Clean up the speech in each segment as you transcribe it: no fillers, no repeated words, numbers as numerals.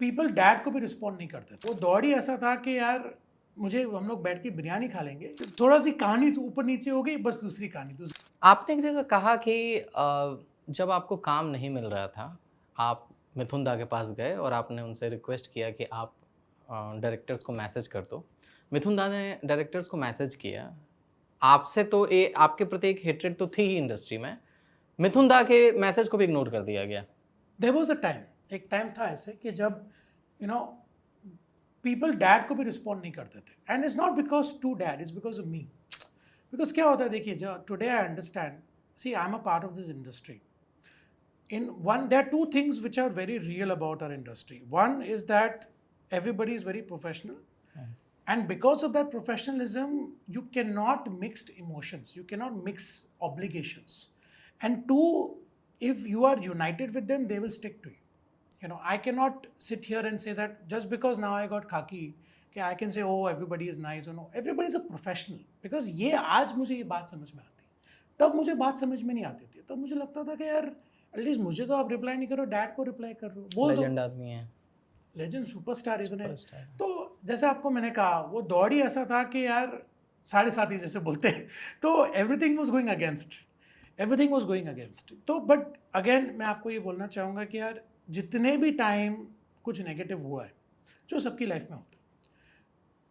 People dad को भी respond नहीं करते थे। वो दौड़ ही ऐसा था कि यार मुझे हम लोग बैठ के बिरयानी खा लेंगे, थोड़ा सी कहानी ऊपर नीचे हो गई, बस दूसरी कहानी दूसरी। आपने एक जगह कहा कि जब आपको काम नहीं मिल रहा था, आप मिथुन दा के पास गए और आपने उनसे रिक्वेस्ट किया कि आप डायरेक्टर्स को मैसेज कर दो। मिथुन दा ने डायरेक्टर्स को मैसेज किया। आपसे तो आपके प्रति एक हेट्रेड तो थी ही इंडस्ट्री में। मिथुन दा के मैसेज को भी इग्नोर कर दिया गया। देयर वाज अ टाइम, एक टाइम था ऐसे कि जब पीपल डैड को भी रिस्पॉन्ड नहीं करते थे, and it's not because to dad, it's because of me. Because क्या होता है, देखिए, जो today I understand, see I am a part of this industry. In one, there are two things which are very real about our industry. One is that everybody is very professional, and because of that professionalism, you cannot mix emotions, you cannot mix obligations. And two, if you are united with them, they will stick to you. I cannot sit here and say that just because now I got khaki, okay, I can say, oh, everybody is nice, or no, everybody is a professional. Because ये आज मुझे ये बात समझ में आती, तब मुझे बात समझ में नहीं आती थी। तब मुझे लगता था कि यार एटलीस्ट मुझे तो आप रिप्लाई नहीं करो, डैड को रिप्लाई कर रहे हो, बोल दो। लेजेंड आदमी है, लेजेंड, सुपरस्टार इतने। सुपरस्टार। तो जैसे आपको मैंने कहा, वो दौड़ ही ऐसा था कि यार 7:30 जैसे बोलते हैं, तो everything was going against, everything was going against. तो बट अगेन मैं आपको ये बोलना चाहूँगा कि यार जितने भी टाइम कुछ नेगेटिव हुआ है, जो सबकी लाइफ में होता है,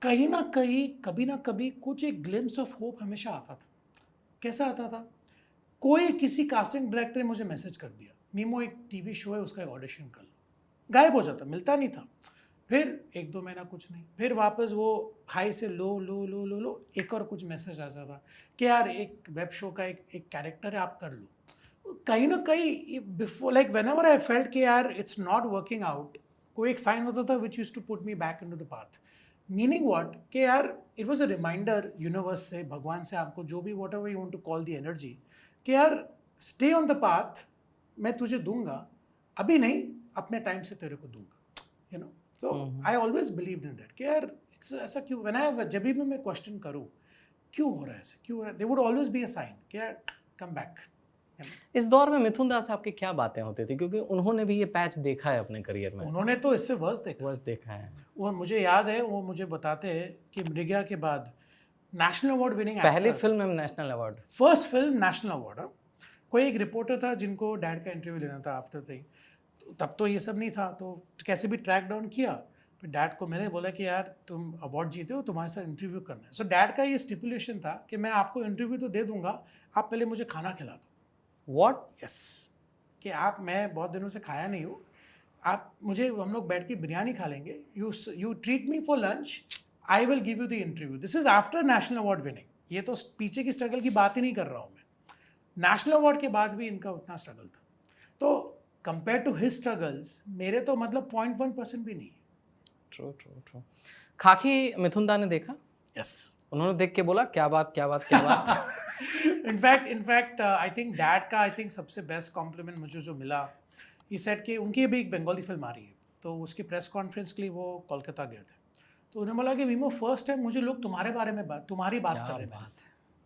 कहीं ना कहीं कभी ना कभी कुछ एक ग्लिम्स ऑफ होप हमेशा आता था। कैसा आता था? कोई किसी कास्टिंग डायरेक्टर ने मुझे मैसेज कर दिया, मीमो एक टीवी शो है, उसका एक ऑडिशन कर लो। गायब हो जाता, मिलता नहीं था। फिर 1-2 महीना कुछ नहीं, फिर वापस वो हाई से लो लो लो लो लो, एक और कुछ मैसेज आ जाता कि यार एक वेब शो का एक कैरेक्टर है, आप कर लो। कहीं ना कहीं before, like whenever I felt कि यार इट्स नॉट वर्किंग आउट, कोई एक साइन होता था which used to put me back into the path. Meaning what, कि यार it was a reminder universe से, भगवान से, आपको जो भी whatever you want to call the energy, कि यार स्टे ऑन द पाथ, मैं तुझे दूंगा, अभी नहीं, अपने टाइम से तेरे को दूंगा। So I always believe in that कि यार ऐसा क्यों, जब भी मैं क्वेश्चन करूँ क्यों हो रहा है ऐसा, क्यों हो रहा है, they would always be a sign कि यार कम बैक। इस दौर में मिथुन दा से आपकी क्या बातें होती थी, क्योंकि उन्होंने भी ये पैच देखा है अपने करियर में? उन्होंने तो इससे वर्स देखा, वर्स देखा है। वो मुझे याद है, वो मुझे बताते हैं कि मृग्या के बाद नेशनल अवार्ड विनिंग पहली फिल्म में national award, first film national award. कोई एक रिपोर्टर था जिनको डैड का इंटरव्यू लेना था आफ्टर थी, तब तो ये सब नहीं था, तो कैसे भी ट्रैक डाउन किया। फिर डैड को मैंने बोला कि यार तुम अवार्ड जीते हो, तुम्हारे साथ इंटरव्यू करना है। सो डैड का ये स्टिपुलेशन था कि मैं आपको इंटरव्यू तो दे दूंगा, आप पहले मुझे खाना खिला दो। व्हाट? यस, कि आप, मैं बहुत दिनों से खाया नहीं हूँ, आप मुझे, हम लोग बैठ के बिरयानी खा लेंगे, you treat me for lunch, I will give you the interview. This is after national award winning. ये तो पीछे की स्ट्रगल की बात ही नहीं कर रहा हूँ मैं, नेशनल अवार्ड के बाद भी इनका उतना स्ट्रगल था। तो कंपेयर टू हिज स्ट्रगल्स, मेरे तो मतलब 0.1% भी नहीं है। True true true. खाकी मिथुन दा ने देखा? यस। उन्होंने देख के बोला क्या बात क्या बात क्या बात? इनफैक्ट आई थिंक डैड का, आई थिंक सबसे बेस्ट कॉम्प्लीमेंट मुझे जो मिला, ये सेट कि उनकी भी एक बंगाली फिल्म आ रही है, तो उसकी प्रेस कॉन्फ्रेंस के लिए वो कोलकाता गए थे, तो उन्होंने बोला कि वीमो फर्स्ट टाइम मुझे लोग तुम्हारे बारे में तुम्हारी बात कर रहे हैं।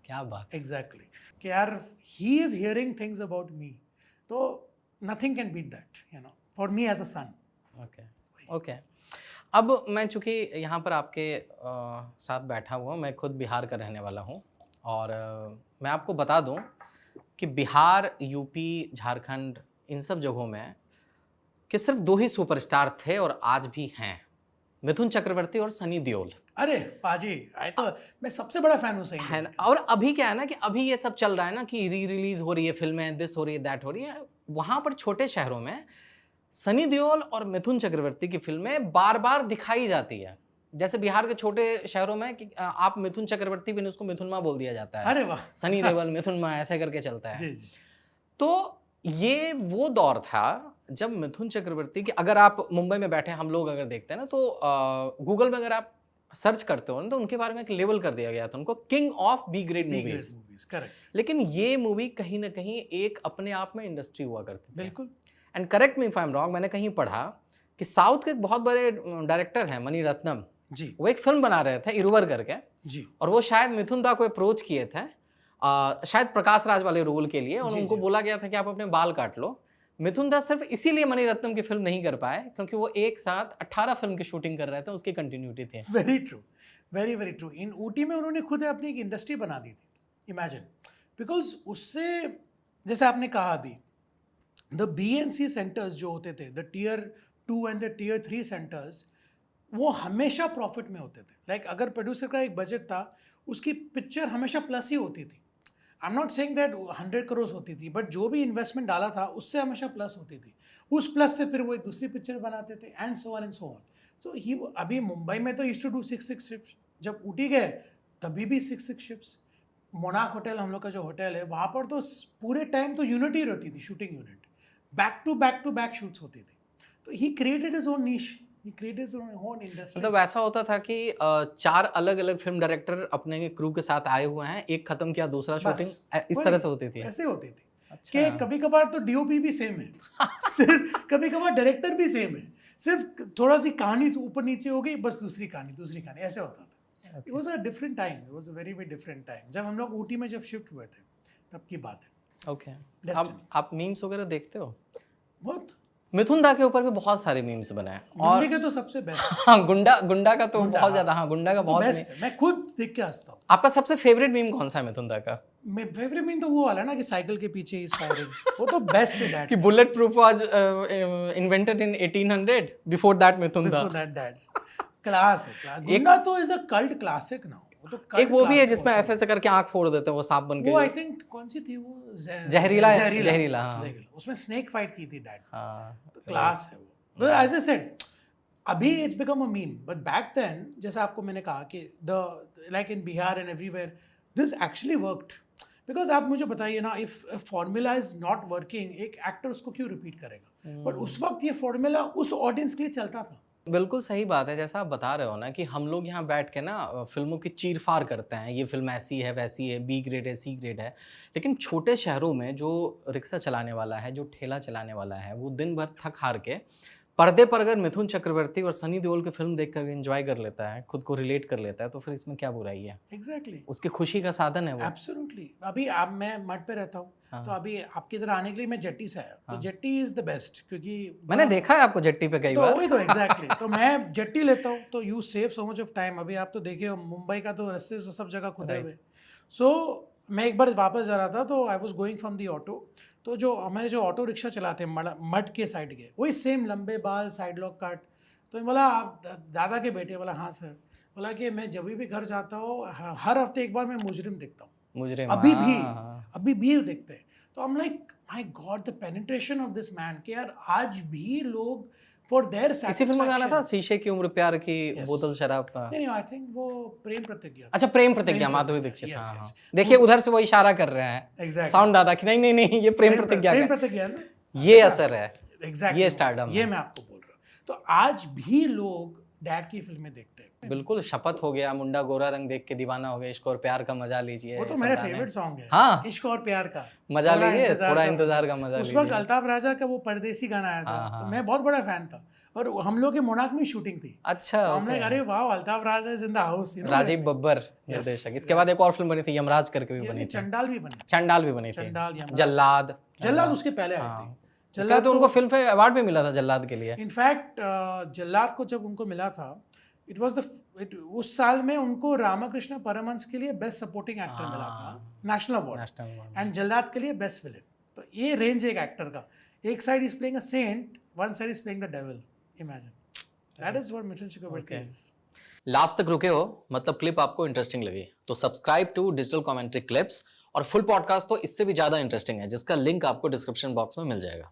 क्या बात? एग्जैक्टली, कि यार he is hearing things about me, तो nothing can beat that, for me as a son. Okay. अब मैं चूँकि यहाँ पर आपके साथ बैठा हुआ हूँ, मैं खुद बिहार का रहने वाला हूँ, और मैं आपको बता दूँ कि बिहार, यूपी, झारखंड, इन सब जगहों में कि सिर्फ 2 ही सुपरस्टार थे और आज भी हैं, मिथुन चक्रवर्ती और सनी देओल। अरे पाजी, तो मैं सबसे बड़ा फैन हूँ, सही है ना। और अभी क्या है ना कि अभी ये सब चल रहा है ना कि री रिलीज हो रही है फिल्में, दिस हो रही है, दैट हो रही है। वहाँ पर छोटे शहरों में सनी देओल और मिथुन चक्रवर्ती की फिल्में बार बार दिखाई जाती है। जैसे बिहार के छोटे शहरों में कि आप मिथुन चक्रवर्ती भी, उसको मिथुन माँ बोल दिया जाता है। अरे वाह। सनी देओल मिथुन माँ ऐसे करके चलता है। जी जी। तो ये वो दौर था जब मिथुन चक्रवर्ती की, अगर आप मुंबई में बैठे हम लोग अगर देखते हैं ना, तो गूगल में अगर आप सर्च करते हो ना, तो उनके बारे में एक लेवल कर दिया गया था उनको, king of B grade movies. Correct. लेकिन ये मूवी कहीं ना कहीं एक अपने आप में इंडस्ट्री हुआ करती थी। बिल्कुल। And correct me if I am wrong, मैंने कहीं पढ़ा कि साउथ के एक बहुत बड़े डायरेक्टर हैं मणि रत्नम जी, वो एक फिल्म बना रहे थे इरुवर करके जी, और वो शायद मिथुन दा को अप्रोच किए थे शायद प्रकाश राज वाले रोल के लिए, और जी, उनको जी। बोला गया था कि आप अपने बाल काट लो मिथुन दास सिर्फ इसीलिए मणिरत्नम की फिल्म नहीं कर पाए क्योंकि वो एक साथ 18 फिल्म की शूटिंग कर रहे थे, उसकी कंटिन्यूटी थी। Very true, very very true. In Ooty में उन्होंने खुद अपनी एक इंडस्ट्री बना दी थी, इमेजिन, बिकॉज उससे, जैसे आपने कहा अभी, द BNC सेंटर्स जो होते थे, the Tier 2 and the Tier 3 centres, वो हमेशा प्रॉफिट में होते थे। लाइक अगर प्रोड्यूसर का एक बजट था, उसकी पिक्चर हमेशा प्लस ही होती थी। I am not saying that 100 crore होती थी, बट जो भी इन्वेस्टमेंट डाला था उससे हमेशा प्लस होती थी। उस प्लस से फिर वो एक दूसरी पिक्चर बनाते थे, and so on and so on. So he अभी मुंबई में तो यूज्ड टू डू 6 शिफ्ट, जब ऊटी गए तभी भी 6 शिफ्ट्स। मोनाक होटल, हम लोग का जो होटल है, वहाँ पर तो पूरे टाइम तो यूनिट ही रहती थी, shooting unit, back to back shoots होती थी। तो he created his own niche, he created his own industry. मतलब ऐसा होता था कि 4 अलग अलग फिल्म डायरेक्टर अपने क्रू के साथ आए हुए हैं, एक खत्म किया दूसरा शूटिंग इस तरह से होती थी। ऐसे होती थी। अच्छा। कि कभी कभार तो DOP भी सेम है सिर्फ कभी कभार डायरेक्टर भी सेम है, सिर्फ थोड़ा सी कहानी ऊपर नीचे हो गई, बस दूसरी कहानी, ऐसे होता था। It was a different time, it was a very very different time. जब हम लोग ऊटी में जब शिफ्ट हुए थे तब की बात है। ओके। आप मीम्स वगैरह देखते हो? बहुत। मिथुन दा के ऊपर भी बहुत सारे मीम्स बने हैं। गुंडे के तो सबसे बेस्ट। हाँ, गुंडा का तो बहुत ज्यादा, हाँ गुंडा का बहुत बेस्ट है, मैं खुद देख के हंसता हूँ। आपका सबसे फेवरेट मीम कौन सा है मिथुन दा का? फेवरेट मीम तो वो वाला ना कि साइकिल के पीछे इज फायरिंग, वो तो बेस्ट है दैट। कि bullet proof was invented in 1800, before that Mithun da. Before that class है, क्लास। गुंडा तो इज अ कल्ट क्लासिक ना, वो तो cult एक वो भी है classic जिसमें होता ऐसे ऐसे करके आंख फोड़ देते हैं वो सांप बन के। वो आई थिंक कौन सी थी वो, जहरीला, हाँ। जहरीला, उसमें स्नेक फाइट की थी दैट। हाँ, तो क्लास है वो। But as I said, अभी it's become a meme, but back then, जैसा आपको मैंने कहा कि the like in Bihar and everywhere this actually worked. Because आप मुझे बताइए ना, if formula is not working, एक एक्टर उसको क्यों रिपीट करेगा? बट उस वक्त ये फॉर्मूला उस ऑडियंस के लिए चलता था। बिल्कुल सही बात है। जैसा आप बता रहे हो ना कि हम लोग यहाँ बैठ के ना फिल्मों की चीर-फाड़ करते हैं, ये फिल्म ऐसी है, वैसी है, B ग्रेड है, C ग्रेड है। लेकिन छोटे शहरों में जो रिक्शा चलाने वाला है, जो ठेला चलाने वाला है, वो दिन भर थक हार के पर्दे पर अगर मिथुन चक्रवर्ती और सनी देओल की फिल्म देखकर एंजॉय कर लेता है, खुद को रिलेट कर लेता है, तो फिर इसमें क्या बुराई है? एग्जैक्टली, उसकी खुशी का साधन है वो। एब्सोल्युटली। अभी आप, मैं मठ पे रहता हूँ, तो अभी आपकी तरह आने के लिए मैं जेट्टी से आया, तो जेट्टी इज द बेस्ट, क्योंकि मैंने देखा है आपको जेट्टी पे कई तो बार। वही तो एग्जैक्टली तो मैं जेट्टी लेता हूँ, तो you save so much of time. अभी आप तो देखिए मुंबई का तो रास्ते से सब जगह खुदे हुए। सो मैं एक बार वापस जा रहा था, तो I was going from the auto, तो जो हमारे जो ऑटो रिक्शा चलाते हैं मठ के साइड के, वही सेम लंबे बाल, साइड लॉक काट। तो मैं बोला, आप दादा के बेटे? बोला हाँ सर। बोला कि मैं जब भी घर जाता हूँ, हर हफ्ते एक बार मैं मुजरिम देखता हूँ, मुजरिम, अभी भी देखते हैं। तो I am like, my God, the penetration of this man, कि यार आज भी लोग फॉर देयर इसी फिल्म में गाना था शीशे की उम्र प्यार की बोतल शराब का। नहीं, आई थिंक वो प्रेम प्रतिज्ञा। अच्छा, प्रेम प्रतिज्ञा, माधुरी दीक्षित। हाँ हाँ, देखिए उधर से वो इशारा कर रहे हैं साउंड दादा कि नहीं नहीं, ये प्रेम प्रतिज्ञा ना, ये असर है, एग्जैक्टली ये स्टारडम, ये मैं आपको बोल रहा हूँ। तो आज भी लोग डैड की फिल्में देखते हैं। बिल्कुल। शपथ हो गया, मुंडा गोरा रंग देख के दीवाना हो गया, इश्क और प्यार का मजा लीजिए, वो तो मेरा फेवरेट सॉन्ग है। हाँ, इश्क और प्यार का मजा लीजिए, थोड़ा इंतजार का मजा लीजिए। उस वक्त अल्ताफ राजा का वो परदेसी गाना आया था, तो मैं बहुत बड़ा फैन था, और हम लोग के मोनाक में शूटिंग थी। अच्छा, हम लोग, अरे वाह, Altaf Raja is in the house. Rajiv Babbar निर्देशक। इसके बाद एक और फिल्म बनी थी यमराज करके भी बनी थी, चंडाल भी बनी, चंडाल भी बनी थी, जल्लाद उसके पहले आई थी। जल्लाद तो उनको फिल्म फेयर अवार्ड भी मिला था जल्लाद के लिए। इनफैक्ट जल्लाद को जब उनको मिला था, इट वाज उस साल में उनको रामाकृष्ण परमहंस के लिए बेस्ट सपोर्टिंग एक्टर मिला था, नेशनल अवार्ड, एंड जल्लाद के लिए बेस्ट विलेन। तो ये रेंज एक एक्टर का, एक side is playing a saint, one side is playing the devil. Imagine, that is what Mithun Chakraborty is. Last तक रुके हो, मतलब क्लिप आपको इंटरेस्टिंग लगी, तो subscribe to digital commentary clips. और फुल पॉडकास्ट तो इससे भी ज्यादा इंटरेस्टिंग है, जिसका लिंक आपको डिस्क्रिप्शन बॉक्स में मिल जाएगा।